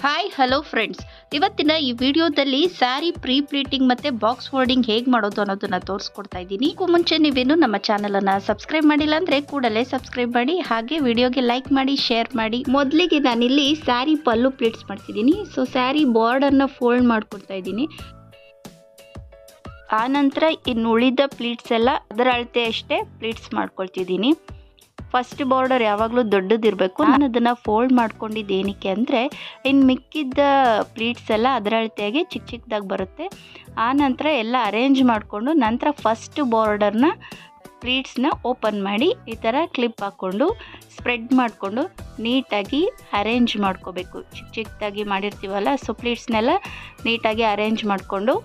Hi hello friends, ಇವತ್ತಿನ ಈ ವಿಡಿಯೋದಲ್ಲಿ ಸ್ಯಾರಿ ಪ್ರೀ ಪ್ಲೀಟಿಂಗ್ ಮತ್ತು ಬಾಕ್ಸ್ ಫೋಲ್ಡಿಂಗ್ ಹೇಗೆ ಮಾಡೋದು ಅನ್ನೋದನ್ನು ತೋರಿಸ್ಕೊಡ್ತಾ ಇದ್ದೀನಿ. ಮುಂಚೆ ನೀವೇನು ನಮ್ಮ ಚಾನಲನ್ನು ಸಬ್ಸ್ಕ್ರೈಬ್ ಮಾಡಿಲ್ಲ ಅಂದರೆ ಕೂಡಲೇ ಸಬ್ಸ್ಕ್ರೈಬ್ ಮಾಡಿ, ಹಾಗೆ ವಿಡಿಯೋಗೆ ಲೈಕ್ ಮಾಡಿ, ಶೇರ್ ಮಾಡಿ. ಮೊದಲಿಗೆ ನಾನಿಲ್ಲಿ ಸ್ಯಾರಿ ಪಲ್ಲು ಪ್ಲೀಟ್ಸ್ ಮಾಡ್ತಿದ್ದೀನಿ. ಸೊ ಸ್ಯಾರಿ ಬಾರ್ಡರ್ನ ಫೋಲ್ಡ್ ಮಾಡ್ಕೊಳ್ತಾ ಇದ್ದೀನಿ. ಆನಂತರ ಇನ್ನು ಉಳಿದ ಪ್ಲೀಟ್ಸ್ ಎಲ್ಲ ಅದರ ಅಳತೆ ಅಷ್ಟೇ ಪ್ಲೀಟ್ಸ್ ಮಾಡ್ಕೊಳ್ತಿದ್ದೀನಿ. ಫಸ್ಟ್ ಬಾರ್ಡರ್ ಯಾವಾಗಲೂ ದೊಡ್ಡದಿರಬೇಕು. ನಾನು ಅದನ್ನು ಫೋಲ್ಡ್ ಮಾಡ್ಕೊಂಡಿದ್ದು ಏನಕ್ಕೆ ಅಂದರೆ ಇನ್ನು ಮಿಕ್ಕಿದ್ದ ಪ್ಲೀಟ್ಸ್ ಎಲ್ಲ ಅದರ ಅಳತೆಯಾಗಿ ಚಿಕ್ಕ ಚಿಕ್ಕದಾಗಿ ಬರುತ್ತೆ. ಆನಂತರ ಎಲ್ಲ ಅರೇಂಜ್ ಮಾಡಿಕೊಂಡು ನಂತರ ಫಸ್ಟ್ ಬಾರ್ಡರ್ನ ಪ್ಲೀಟ್ಸ್ನ ಓಪನ್ ಮಾಡಿ ಈ ಥರ ಕ್ಲಿಪ್ ಹಾಕ್ಕೊಂಡು ಸ್ಪ್ರೆಡ್ ಮಾಡಿಕೊಂಡು ನೀಟಾಗಿ ಅರೇಂಜ್ ಮಾಡ್ಕೋಬೇಕು. ಚಿಕ್ಕ ಚಿಕ್ಕದಾಗಿ ಮಾಡಿರ್ತೀವಲ್ಲ, ಸೊ ಪ್ಲೀಟ್ಸ್ನೆಲ್ಲ ನೀಟಾಗಿ ಅರೇಂಜ್ ಮಾಡಿಕೊಂಡು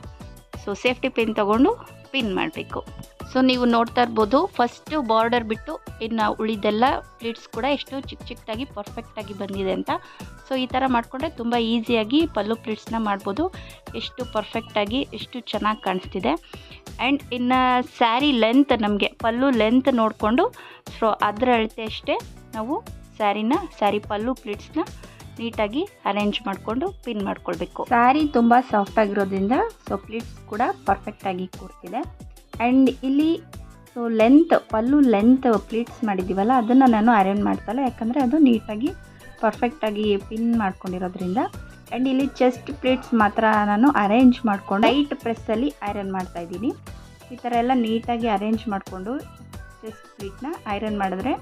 ಸೊ ಸೇಫ್ಟಿ ಪಿನ್ ತೊಗೊಂಡು ಪಿನ್ ಮಾಡಬೇಕು. ಸೊ ನೀವು ನೋಡ್ತಾ ಇರ್ಬೋದು, ಫಸ್ಟ್ ಬಾರ್ಡರ್ ಬಿಟ್ಟು ಇನ್ನು ಉಳಿದೆಲ್ಲ ಪ್ಲೀಟ್ಸ್ ಕೂಡ ಎಷ್ಟು ಚಿಕ್ಕ ಚಿಕ್ಕದಾಗಿ ಪರ್ಫೆಕ್ಟಾಗಿ ಬಂದಿದೆ ಅಂತ. ಸೊ ಈ ಥರ ಮಾಡಿಕೊಂಡ್ರೆ ತುಂಬ ಈಸಿಯಾಗಿ ಪಲ್ಲು ಪ್ಲೀಟ್ಸ್ನ ಮಾಡ್ಬೋದು. ಎಷ್ಟು ಪರ್ಫೆಕ್ಟಾಗಿ ಎಷ್ಟು ಚೆನ್ನಾಗಿ ಕಾಣಿಸ್ತಿದೆ. ಆ್ಯಂಡ್ ಇನ್ನು ಸ್ಯಾರಿ ಲೆಂತ್, ನಮಗೆ ಪಲ್ಲು ಲೆಂತ್ ನೋಡಿಕೊಂಡು ಸೊ ಅದರ ಅಳತೆ ಅಷ್ಟೇ ನಾವು ಸ್ಯಾರಿ ಪಲ್ಲು ಪ್ಲೀಟ್ಸ್ನ ನೀಟಾಗಿ ಅರೇಂಜ್ ಮಾಡಿಕೊಂಡು ಪಿನ್ ಮಾಡ್ಕೊಳ್ಬೇಕು. ಸ್ಯಾರಿ ತುಂಬ ಸಾಫ್ಟ್ ಆಗಿರೋದ್ರಿಂದ ಸೊ ಪ್ಲೀಟ್ಸ್ ಕೂಡ ಪರ್ಫೆಕ್ಟಾಗಿ ಕೂರ್ತಿದೆ. ಆ್ಯಂಡ್ ಇಲ್ಲಿ ಸೊ ಪಲ್ಲು ಲೆಂತ್ ಪ್ಲೀಟ್ಸ್ ಮಾಡಿದ್ದೀವಲ್ಲ, ಅದನ್ನು ನಾನು ಅರೇಂಜ್ ಮಾಡ್ತಾಯಿಲ್ಲ, ಯಾಕಂದರೆ ಅದು ನೀಟಾಗಿ ಪರ್ಫೆಕ್ಟಾಗಿ ಪಿನ್ ಮಾಡ್ಕೊಂಡಿರೋದ್ರಿಂದ. ಆ್ಯಂಡ್ ಇಲ್ಲಿ ಚೆಸ್ಟ್ ಪ್ಲೀಟ್ಸ್ ಮಾತ್ರ ನಾನು ಅರೇಂಜ್ ಮಾಡಿಕೊಂಡು ಲೈಟ್ ಪ್ರೆಸ್ಸಲ್ಲಿ ಐರನ್ ಮಾಡ್ತಾಯಿದ್ದೀನಿ. ಈ ಥರ ಎಲ್ಲ ನೀಟಾಗಿ ಅರೇಂಜ್ ಮಾಡಿಕೊಂಡು ಚೆಸ್ಟ್ ಪ್ಲೀಟ್ನ ಐರನ್ ಮಾಡಿದ್ರೆ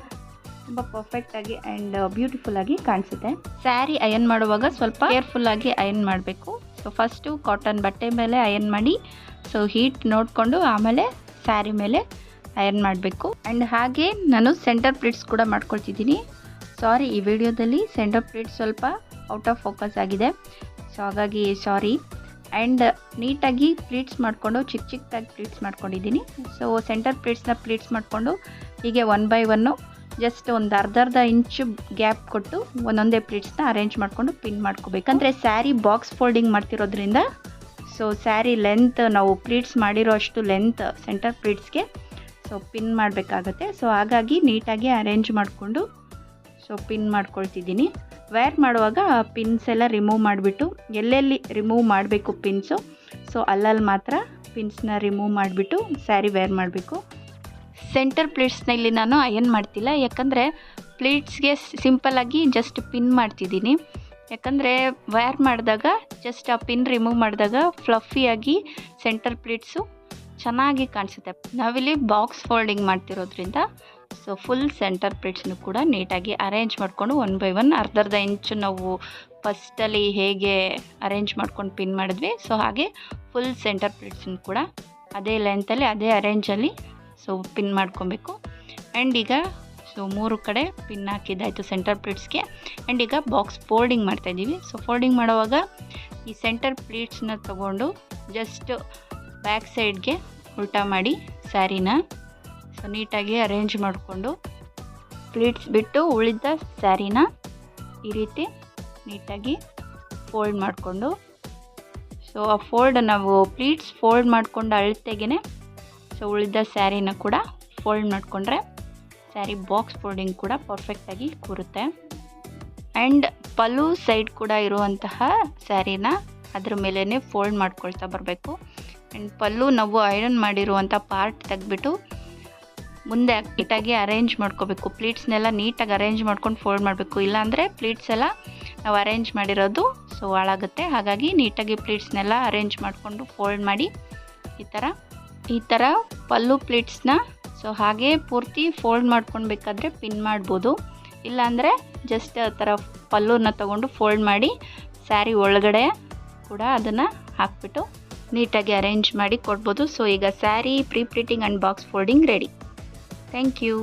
ತುಂಬ ಪರ್ಫೆಕ್ಟಾಗಿ ಆ್ಯಂಡ್ ಬ್ಯೂಟಿಫುಲ್ಲಾಗಿ ಕಾಣಿಸುತ್ತೆ. ಸ್ಯಾರಿ ಅಯನ್ ಮಾಡುವಾಗ ಸ್ವಲ್ಪ ಕೇರ್ಫುಲ್ಲಾಗಿ ಅಯನ್ ಮಾಡಬೇಕು. ಸೊ ಫಸ್ಟು ಕಾಟನ್ ಬಟ್ಟೆ ಮೇಲೆ ಅಯನ್ ಮಾಡಿ ಸೊ ಹೀಟ್ ನೋಡಿಕೊಂಡು ಆಮೇಲೆ ಸ್ಯಾರಿ ಮೇಲೆ ಅಯನ್ ಮಾಡಬೇಕು. ಆ್ಯಂಡ್ ಹಾಗೆ ನಾನು ಸೆಂಟರ್ ಪ್ಲೀಟ್ಸ್ ಕೂಡ ಮಾಡ್ಕೊಳ್ತಿದ್ದೀನಿ. ಸಾರಿ, ಈ ವಿಡಿಯೋದಲ್ಲಿ ಸೆಂಟರ್ ಪ್ಲೀಟ್ಸ್ ಸ್ವಲ್ಪ ಔಟ್ ಆಫ್ ಫೋಕಸ್ ಆಗಿದೆ, ಸೊ ಹಾಗಾಗಿ ಸಾರಿ. ಆ್ಯಂಡ್ ನೀಟಾಗಿ ಪ್ಲೀಟ್ಸ್ ಮಾಡಿಕೊಂಡು ಚಿಕ್ಕ ಚಿಕ್ಕದಾಗಿ ಪ್ಲೀಟ್ಸ್ ಮಾಡ್ಕೊಂಡಿದ್ದೀನಿ. ಸೊ ಸೆಂಟರ್ ಪ್ಲೀಟ್ಸ್ ಮಾಡಿಕೊಂಡು ಹೀಗೆ 1 by 1 ಜಸ್ಟ್ ಒಂದು ಅರ್ಧ ಇಂಚು ಗ್ಯಾಪ್ ಕೊಟ್ಟು ಒಂದೊಂದೇ ಪ್ಲೀಟ್ಸ್ನ ಅರೇಂಜ್ ಮಾಡಿಕೊಂಡು ಪಿನ್ ಮಾಡ್ಕೋಬೇಕಂದ್ರೆ ಸ್ಯಾರಿ ಬಾಕ್ಸ್ ಫೋಲ್ಡಿಂಗ್ ಮಾಡ್ತಿರೋದ್ರಿಂದ ಸೊ ಸ್ಯಾರಿ ಲೆಂತ್ ನಾವು ಪ್ಲೀಟ್ಸ್ ಮಾಡಿರೋ ಅಷ್ಟು ಲೆಂತ್ ಸೆಂಟರ್ ಪ್ಲೀಟ್ಸ್ಗೆ ಸೊ ಪಿನ್ ಮಾಡಬೇಕಾಗತ್ತೆ. ಸೊ ಹಾಗಾಗಿ ನೀಟಾಗಿ ಅರೇಂಜ್ ಮಾಡಿಕೊಂಡು ಸೊ ಪಿನ್ ಮಾಡ್ಕೊಳ್ತಿದ್ದೀನಿ. ವೇರ್ ಮಾಡುವಾಗ ಪಿನ್ಸ್ ಎಲ್ಲ ರಿಮೂವ್ ಮಾಡಿಬಿಟ್ಟು ಎಲ್ಲೆಲ್ಲಿ ರಿಮೂವ್ ಮಾಡಬೇಕು ಪಿನ್ಸು ಸೊ ಅಲ್ಲಲ್ಲಿ ಮಾತ್ರ ಪಿನ್ಸ್ನ ರಿಮೂವ್ ಮಾಡಿಬಿಟ್ಟು ಸ್ಯಾರಿ ವೇರ್ ಮಾಡಬೇಕು. ಸೆಂಟರ್ ಪ್ಲೀಟ್ಸ್ನ ಇಲ್ಲಿ ನಾನು ಅಯನ್ ಮಾಡ್ತಿಲ್ಲ, ಯಾಕಂದರೆ ಪ್ಲೀಟ್ಸ್ಗೆ ಸಿಂಪಲ್ಲಾಗಿ ಜಸ್ಟ್ ಪಿನ್ ಮಾಡ್ತಿದ್ದೀನಿ. ಯಾಕಂದರೆ ವೇರ್ ಮಾಡಿದಾಗ ಜಸ್ಟ್ ಆ ಪಿನ್ ರಿಮೂವ್ ಮಾಡಿದಾಗ ಫ್ಲಫಿಯಾಗಿ ಸೆಂಟರ್ ಪ್ಲೀಟ್ಸು ಚೆನ್ನಾಗಿ ಕಾಣಿಸುತ್ತೆ. ನಾವಿಲ್ಲಿ ಬಾಕ್ಸ್ ಫೋಲ್ಡಿಂಗ್ ಮಾಡ್ತಿರೋದ್ರಿಂದ ಸೊ ಫುಲ್ ಸೆಂಟರ್ ಪ್ಲೀಟ್ಸ್ನು ಕೂಡ ನೀಟಾಗಿ ಅರೇಂಜ್ ಮಾಡಿಕೊಂಡು 1 by 1 ಅರ್ಧ ಇಂಚು ನಾವು ಫಸ್ಟಲ್ಲಿ ಹೇಗೆ ಅರೇಂಜ್ ಮಾಡ್ಕೊಂಡು ಪಿನ್ ಮಾಡಿದ್ವಿ ಸೊ ಹಾಗೆ ಫುಲ್ ಸೆಂಟರ್ ಪ್ಲೀಟ್ಸ್ನು ಕೂಡ ಅದೇ ಲೆಂತಲ್ಲಿ ಅದೇ ಅರೇಂಜಲ್ಲಿ ಸೊ ಪಿನ್ ಮಾಡ್ಕೊಬೇಕು. ಆ್ಯಂಡ್ ಈಗ ಸೊ 3 ಕಡೆ ಪಿನ್ ಹಾಕಿದ್ದಾಯಿತು ಸೆಂಟರ್ ಪ್ಲೀಟ್ಸ್ಗೆ. ಆ್ಯಂಡ್ ಈಗ ಬಾಕ್ಸ್ ಫೋಲ್ಡಿಂಗ್ ಮಾಡ್ತಾಯಿದ್ದೀವಿ. ಸೊ ಫೋಲ್ಡಿಂಗ್ ಮಾಡುವಾಗ ಈ ಸೆಂಟರ್ ಪ್ಲೀಟ್ಸ್ನ ತಗೊಂಡು ಜಸ್ಟ್ ಬ್ಯಾಕ್ ಸೈಡ್ಗೆ ಉಲ್ಟಾ ಮಾಡಿ ಸ್ಯಾರಿನ ಸೊ ನೀಟಾಗಿ ಅರೇಂಜ್ ಮಾಡಿಕೊಂಡು ಪ್ಲೀಟ್ಸ್ ಬಿಟ್ಟು ಉಳಿದ ಸ್ಯಾರಿನ ಈ ರೀತಿ ನೀಟಾಗಿ ಫೋಲ್ಡ್ ಮಾಡಿಕೊಂಡು ಸೊ ಆ ಫೋಲ್ಡ್ ನಾವು ಪ್ಲೀಟ್ಸ್ ಫೋಲ್ಡ್ ಮಾಡಿಕೊಂಡು ಅಳತೆಗೆ ಸೊ ಉಳಿದ ಸ್ಯಾರಿನ ಕೂಡ ಫೋಲ್ಡ್ ಮಾಡಿಕೊಂಡ್ರೆ ಸ್ಯಾರಿ ಬಾಕ್ಸ್ ಫೋಲ್ಡಿಂಗ್ ಕೂಡ ಪರ್ಫೆಕ್ಟಾಗಿ ಕೂರುತ್ತೆ. ಆ್ಯಂಡ್ ಪಲ್ಲು ಸೈಡ್ ಕೂಡ ಇರುವಂತಹ ಸ್ಯಾರಿನ ಅದ್ರ ಮೇಲೇ ಫೋಲ್ಡ್ ಮಾಡ್ಕೊಳ್ತಾ ಬರಬೇಕು. ಆ್ಯಂಡ್ ಪಲ್ಲು ನಾವು ಐರನ್ ಮಾಡಿರುವಂಥ ಪಾರ್ಟ್ ತೆಗೆದ್ಬಿಟ್ಟು ಮುಂದೆ ನೀಟಾಗಿ ಅರೇಂಜ್ ಮಾಡ್ಕೋಬೇಕು. ಪ್ಲೀಟ್ಸ್ನೆಲ್ಲ ನೀಟಾಗಿ ಅರೇಂಜ್ ಮಾಡ್ಕೊಂಡು ಫೋಲ್ಡ್ ಮಾಡಬೇಕು, ಇಲ್ಲಾಂದರೆ ಪ್ಲೀಟ್ಸ್ ಎಲ್ಲ ನಾವು ಅರೇಂಜ್ ಮಾಡಿರೋದು ಸೊ ಹಾಳಾಗುತ್ತೆ. ಹಾಗಾಗಿ ನೀಟಾಗಿ ಪ್ಲೀಟ್ಸ್ನೆಲ್ಲ ಅರೇಂಜ್ ಮಾಡಿಕೊಂಡು ಫೋಲ್ಡ್ ಮಾಡಿ ಈ ಥರ ಪಲ್ಲು ಪ್ಲೀಟ್ಸ್ನ ಸೊ ಹಾಗೆ ಪೂರ್ತಿ ಫೋಲ್ಡ್ ಮಾಡ್ಕೊಳ್ಬೇಕಾದ್ರೆ ಪಿನ್ ಮಾಡ್ಬೋದು. ಇಲ್ಲಾಂದರೆ ಜಸ್ಟ್ ಆ ಥರ ಪಲ್ಲುನ ತೊಗೊಂಡು ಫೋಲ್ಡ್ ಮಾಡಿ ಸ್ಯಾರಿ ಒಳಗಡೆ ಕೂಡ ಅದನ್ನು ಹಾಕ್ಬಿಟ್ಟು ನೀಟಾಗಿ ಅರೇಂಜ್ ಮಾಡಿ ಕೊಡ್ಬೋದು. ಸೊ ಈಗ sari pre pleating and box folding ready. Thank you.